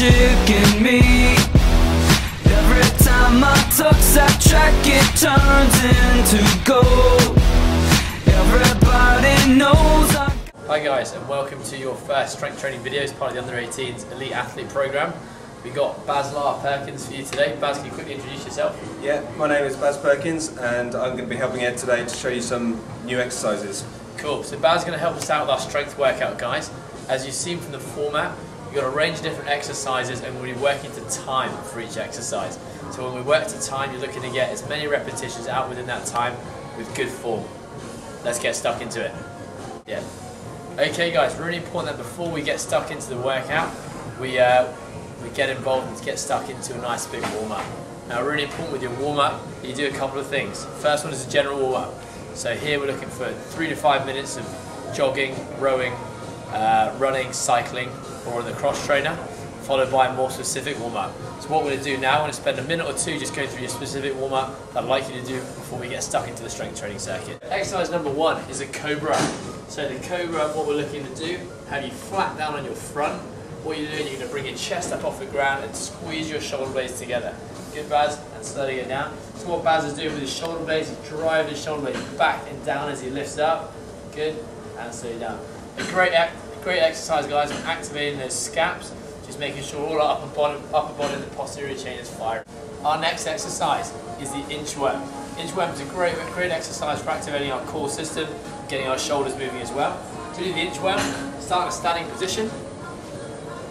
chicken meat. Every time I touch that track, it turns into gold. Everybody knows Hi guys, and welcome to your first strength training video as part of the Under-18s Elite Athlete Program. We got Baz Perkins for you today. Baz, can you quickly introduce yourself? Yeah, my name is Baz Perkins and I'm going to be helping Ed today to show you some new exercises. Cool, so Baz is going to help us out with our strength workout, guys. As you've seen from the format, we've got a range of different exercises and we'll be working to time for each exercise. So when we work to time, you're looking to get as many repetitions out within that time with good form. Let's get stuck into it. Yeah. Okay guys, really important that before we get stuck into the workout, we get involved and get stuck into a nice big warm-up. Now really important with your warm-up, you do a couple of things. First one is a general warm-up. So here we're looking for 3 to 5 minutes of jogging, rowing, running, cycling, or on the cross trainer, followed by a more specific warm-up. So what we're going to do now, we're going to spend a minute or two just going through your specific warm-up that I'd like you to do before we get stuck into the strength training circuit. Exercise number 1 is a Cobra. So the Cobra, what we're looking to do, have you flat down on your front. What you're doing, you're going to bring your chest up off the ground and squeeze your shoulder blades together. Good, Baz, and slowly get down. So what Baz is doing with his shoulder blades, he's driving his shoulder blades back and down as he lifts up. Good, and slowly down. A great exercise, guys, for activating those scaps, just making sure all our upper body and the posterior chain is firing. Our next exercise is the inchworm. Inchworm is a great exercise for activating our core system, getting our shoulders moving as well. To do the inchworm, start in a standing position.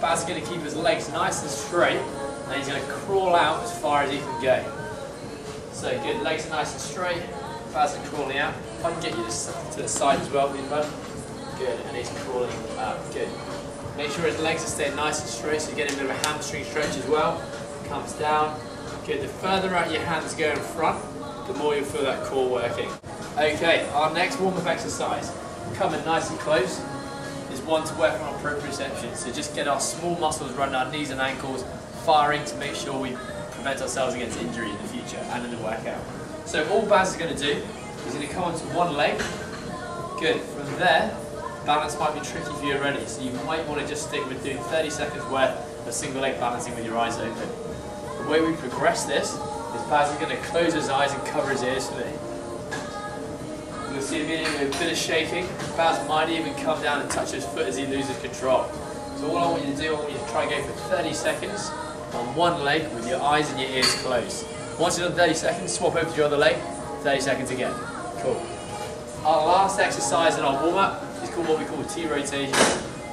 Baz is going to keep his legs nice and straight, and he's going to crawl out as far as he can go. So good, legs are nice and straight, Baz is crawling out. If I can get you to the side as well, please, bud. Good, and he's crawling up, good. Make sure his legs are staying nice and straight, so you're getting a bit of a hamstring stretch as well. Comes down, good. The further out your hands go in front, the more you'll feel that core working. Okay, our next warm-up exercise, coming nice and close, is one to work on our proprioception. So just get our small muscles around our knees and ankles firing to make sure we prevent ourselves against injury in the future and in the workout. So all Baz is going to do is going to come onto one leg. Good. From there, balance might be tricky for you already, so you might want to just stick with doing 30 seconds worth of single leg balancing with your eyes open. The way we progress this is Baz is going to close his eyes and cover his ears for me. You'll see immediately a bit of shaking. Baz might even come down and touch his foot as he loses control. So all I want you to do, I want you to try and go for 30 seconds on one leg with your eyes and your ears closed. Once you've done 30 seconds, swap over to your other leg, 30 seconds again. Cool. Our last exercise in our warm-up is called what we call T-rotation.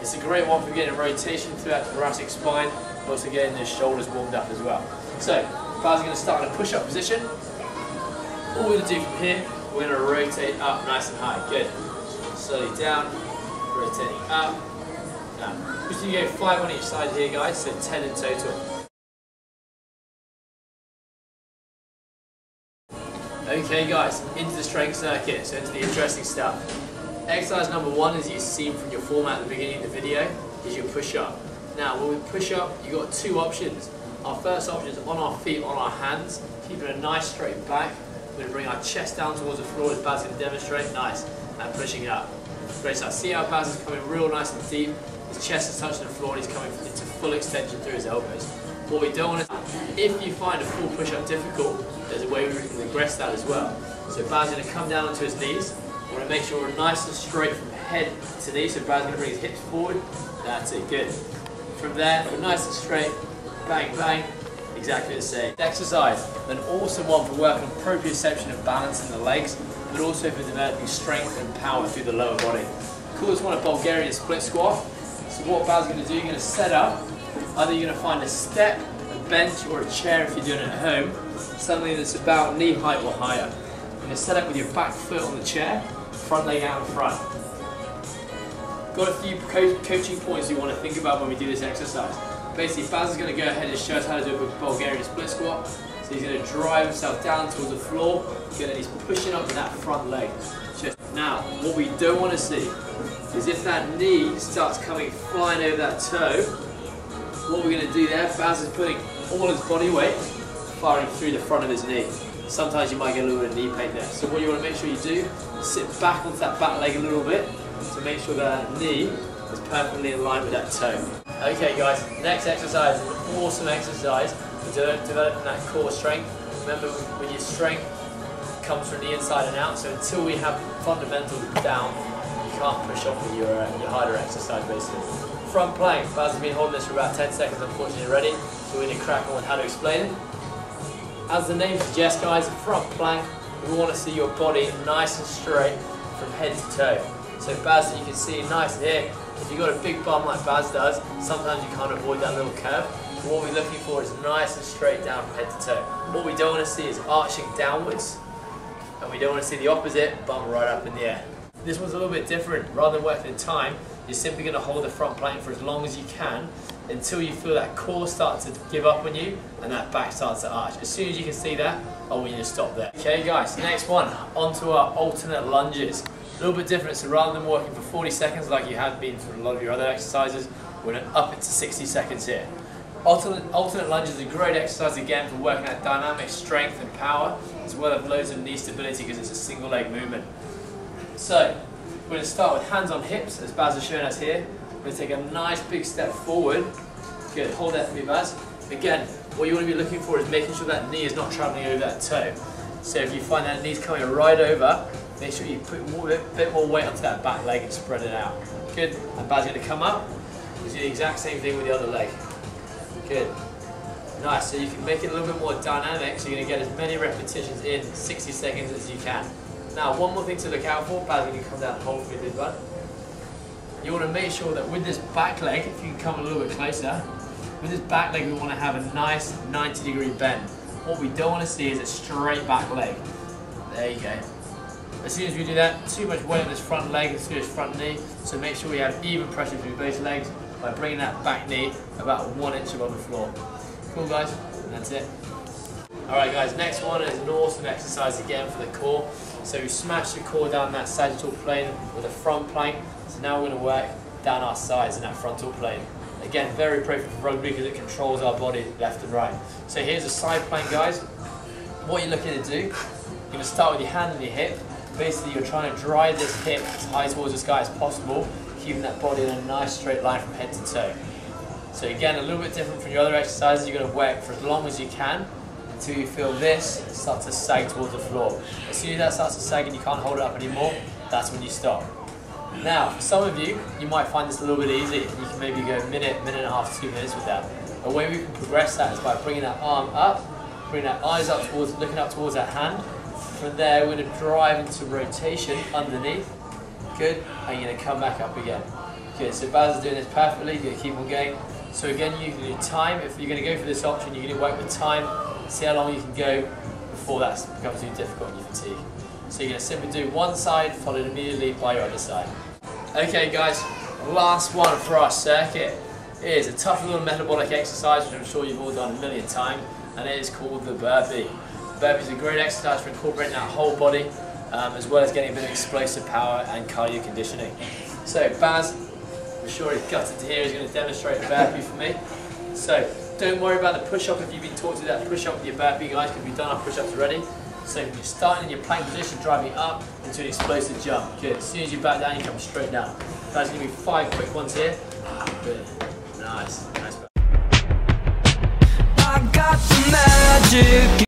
It's a great one for getting rotation throughout the thoracic spine, but also getting the shoulders warmed up as well. So, Baz is going to start in a push-up position. All we're going to do from here, we're going to rotate up nice and high. Good. Slowly down, rotating up, down. Just you go 5 on each side here, guys, so 10 in total. Okay, guys, into the strength circuit, so into the interesting stuff. Exercise number 1, as you've seen from your format at the beginning of the video, is your push-up. Now, when we push up, you've got 2 options. Our first option is on our feet, on our hands, keeping a nice straight back. We're going to bring our chest down towards the floor as Baz can demonstrate. Nice. And pushing up. Great stuff. See how Baz is coming real nice and deep. His chest is touching the floor and he's coming into full extension through his elbows. What we don't want to do, if you find a full push-up difficult, there's a way we can progress that as well. So Baz is going to come down onto his knees. We want to make sure we're nice and straight from head to knee. So Baz is going to bring his hips forward. That's it. Good. From there, we're nice and straight. Bang, bang. Exactly the same. Exercise, an awesome one for working on proprioception and balance in the legs, but also for developing strength and power through the lower body. Call this one a Bulgarian Split Squat. So what Baz is going to do, you're going to set up, either you're going to find a step, a bench or a chair if you're doing it at home, something that's about knee height or higher. You're going to set up with your back foot on the chair, front leg out in front. Got a few coaching points you want to think about when we do this exercise. Basically, Baz is going to go ahead and show us how to do a Bulgarian split squat. So he's going to drive himself down towards the floor, and he's pushing up to that front leg. Now, what we don't want to see is if that knee starts coming flying over that toe, what we're going to do there, Baz is putting all his body weight firing through the front of his knee. Sometimes you might get a little bit of knee pain there. So what you want to make sure you do is sit back onto that back leg a little bit to make sure that knee is perfectly in line with that toe. Okay guys, next exercise is an awesome exercise for developing that core strength. Remember, when your strength comes from the inside and out, so until we have fundamentals down, you can't push off with your harder exercise basically. Front plank, Baz has been holding this for about 10 seconds unfortunately already, so we're going to crack on with how to explain it. As the name suggests guys, a front plank, we want to see your body nice and straight from head to toe. So Baz, you can see nice here. If you've got a big bum like Baz does, sometimes you can't avoid that little curve. But what we're looking for is nice and straight down from head to toe. What we don't want to see is arching downwards, and we don't want to see the opposite, bum right up in the air. This one's a little bit different. Rather than working in time, you're simply going to hold the front plank for as long as you can until you feel that core start to give up on you and that back starts to arch. As soon as you can see that, I want you to stop there. Okay guys, next one, onto our alternate lunges. A little bit different, so rather than working for 40 seconds like you have been for a lot of your other exercises, we're going to up it to 60 seconds here. Alternate lunges is a great exercise again for working at dynamic strength and power, as well as loads of knee stability because it's a single leg movement. So, we're going to start with hands on hips, as Baz has shown us here. We're going to take a nice big step forward. Good, hold that for me, Baz. Again, what you want to be looking for is making sure that knee is not travelling over that toe. So if you find that knee's coming right over, make sure you put a bit more weight onto that back leg and spread it out. Good, and Baz is going to come up. Do the exact same thing with the other leg. Good. Nice, so you can make it a little bit more dynamic, so you're going to get as many repetitions in 60 seconds as you can. Now, one more thing to look out for, Baz, you can come down and hold for me, bud. You want to make sure that with this back leg, if you can come a little bit closer, with this back leg we want to have a nice 90-degree bend. What we don't want to see is a straight back leg. There you go. As soon as we do that, too much weight on this front leg and through this front knee, so make sure we have even pressure through both legs by bringing that back knee about 1 inch above the floor. Cool guys, and that's it. Alright guys, next one is an awesome exercise again for the core. So we smash the core down that sagittal plane with a front plank. So now we're going to work down our sides in that frontal plane. Again, very appropriate for rugby because it controls our body left and right. So here's a side plank guys. What you're looking to do, you're going to start with your hand on your hip. Basically you're trying to drive this hip as high towards the sky as possible, keeping that body in a nice straight line from head to toe. So again, a little bit different from your other exercises, you're going to work for as long as you can until you feel this start to sag towards the floor. As soon as that starts to sag and you can't hold it up anymore, that's when you stop. Now, for some of you, you might find this a little bit easy. You can maybe go a minute, minute and a half, 2 minutes with that. A way we can progress that is by bringing that arm up, bringing that eyes up towards, looking up towards that hand. From there, we're going to drive into rotation underneath. Good, and you're going to come back up again. Good, so Baz is doing this perfectly, you're going to keep on going. So again, you can do time. If you're going to go for this option, you're going to work with time, see how long you can go before that becomes too difficult and you fatigue. So you're going to simply do one side, followed immediately by your other side. Okay guys, last one for our circuit is a tough little metabolic exercise which I'm sure you've all done a million times, and it is called the burpee. The burpee is a great exercise for incorporating that whole body as well as getting a bit of explosive power and cardio conditioning. So Baz, I'm sure he's gutted to hear, he's going to demonstrate a burpee for me. So don't worry about the push-up if you've been taught to do that push-up with your burpee guys, because we've done our push-ups already. So you're starting in your plank position, driving up into an explosive jump. Good. As soon as you back down, you come straight down. That's going to be 5 quick ones here. Good. Nice. Nice. I got the magic.